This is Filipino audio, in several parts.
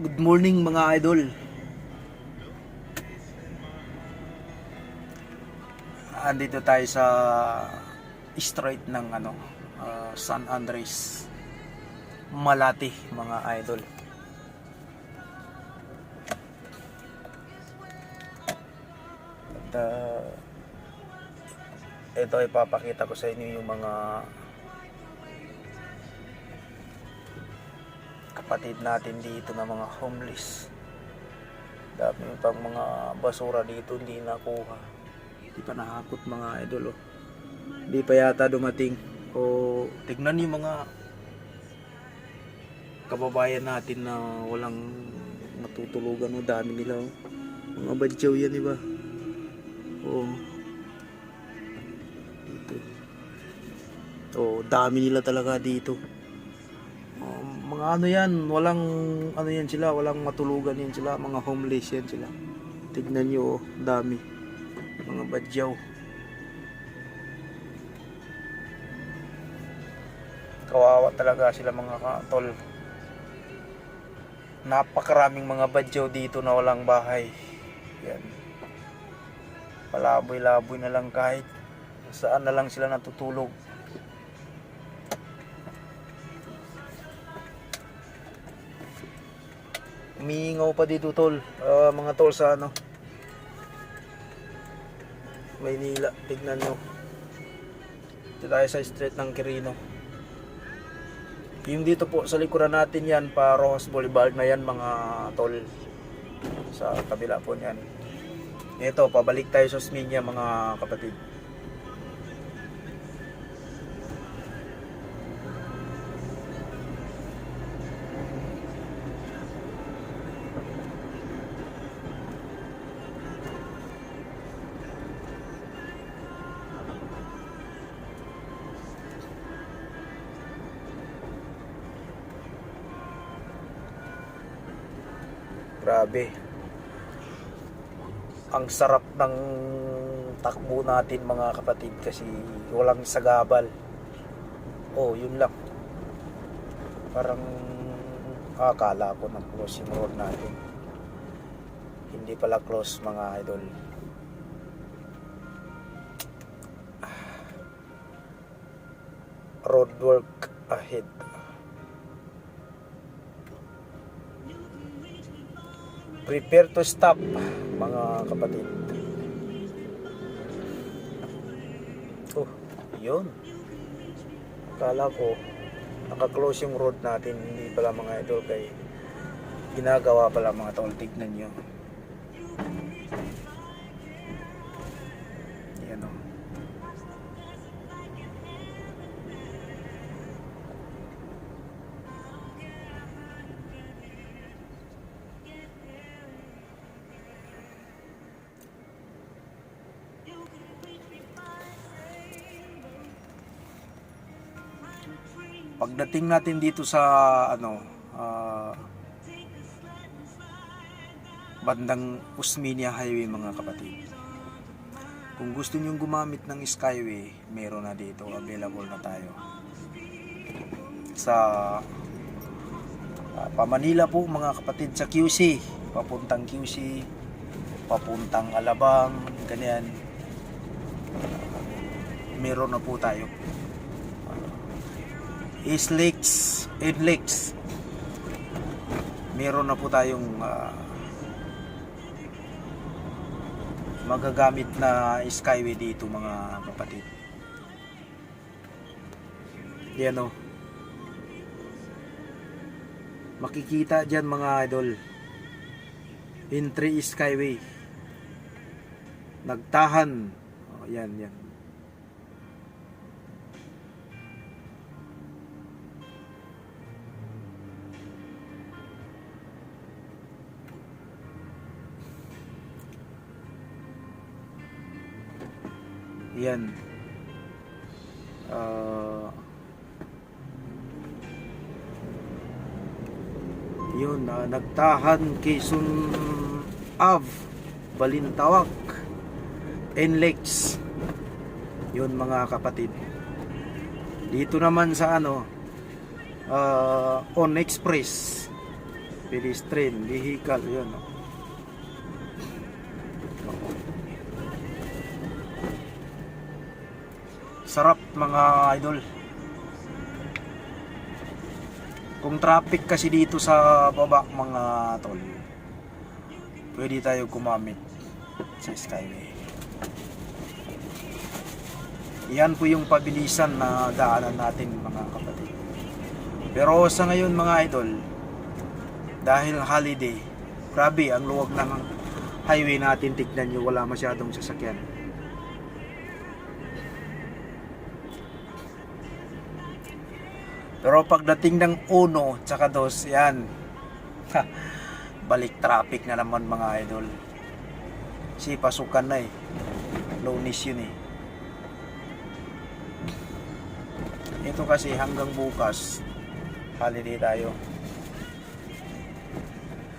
Good morning mga idol. Andito tayo sa street ng San Andres, Malati mga idol. At ito ipapakita ko sa inyo yung mga kapatid natin dito na mga homeless. Dami pang mga basura dito hindi nakuha. Hindi pa nahakot mga idol oh. Hindi pa yata dumating. O tignan yung mga kababayan natin na walang matutulugan o dami nila oh. Mga badyaw yan diba? Oh. Dito. Oh, dami nila talaga dito. Mga ano yan, walang ano yan sila, walang matulugan yan sila, mga homeless yan sila. Tignan nyo oh, dami. Mga badyaw. Kawawa talaga sila mga tol. Napakaraming mga badyaw dito na walang bahay. Yan. Palaboy-laboy na lang kahit saan na lang sila natutulog. Umiingaw pa dito tol, mga tol sa Maynila, tignan nyo. Dito tayo sa street ng Quirino. Yung dito po sa likuran natin yan, pa Rojas Boulevard na yan mga tol. Sa kabila po yan. Ito, pabalik tayo sa Osmeña mga kapatid. Grabe. Ang sarap ng takbo natin mga kapatid kasi walang sagabal. Oh, yun lang. Parang akala ko ng closing road natin. Hindi pala close mga idol. Road work ahead. Prepare to stop mga kapatid. Oh, yun. Akala ko naka-close yung road natin, hindi pala mga idol kay ginagawa pala mga tol. Tignan nyo. Yan o. Pagdating natin dito sa bandang Osmeña Highway mga kapatid. Kung gusto niyo gumamit ng Skyway, meron na dito, available na tayo. Sa Pamanila po mga kapatid, sa QC, papuntang QC, papuntang Alabang, ganyan. Meron na po tayo. East Lakes, NLEX, meron na po tayong magagamit na Skyway dito mga kapatid. Yan o. Makikita dyan mga idol. Entry Skyway. Nagtahan. O, yan, yan. Yan. Yun, Nagtahan, Quezon Ave, Balintawak, NLEX. Yun mga kapatid. Dito naman sa On Express, pedestrian, vehicle, yun. Oh. Sarap mga idol. Kung traffic kasi dito sa baba mga tol, pwede tayo gumamit sa Skyway. Yan po yung pabilisan na daanan natin mga kapatid. Pero sa ngayon mga idol, dahil holiday, grabe ang luwag ng highway natin. Tignan nyo, wala masyadong sasakyan. Pero pagdating ng 1 tsaka 2, yan. Balik traffic na naman mga idol. Kasi pasukan na eh. Lunes yun eh. Ito kasi hanggang bukas, holiday tayo.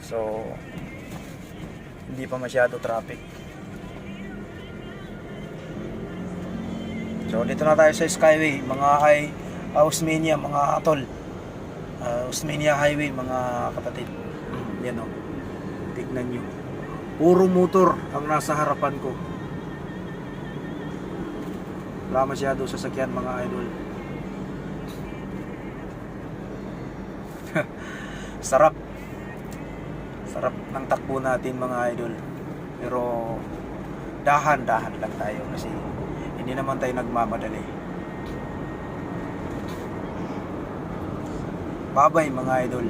So, hindi pa masyado traffic. So, dito na tayo sa Skyway, mga Osmeña, mga atol. Osmeña Highway, mga kapatid. Yan o. Tignan nyo. Puro motor ang nasa harapan ko. Wala masyado sasakyan mga idol. Sarap. Sarap ng takbo natin mga idol. Pero dahan-dahan lang tayo kasi hindi naman tayo nagmamadali. Bye-bye mga idol.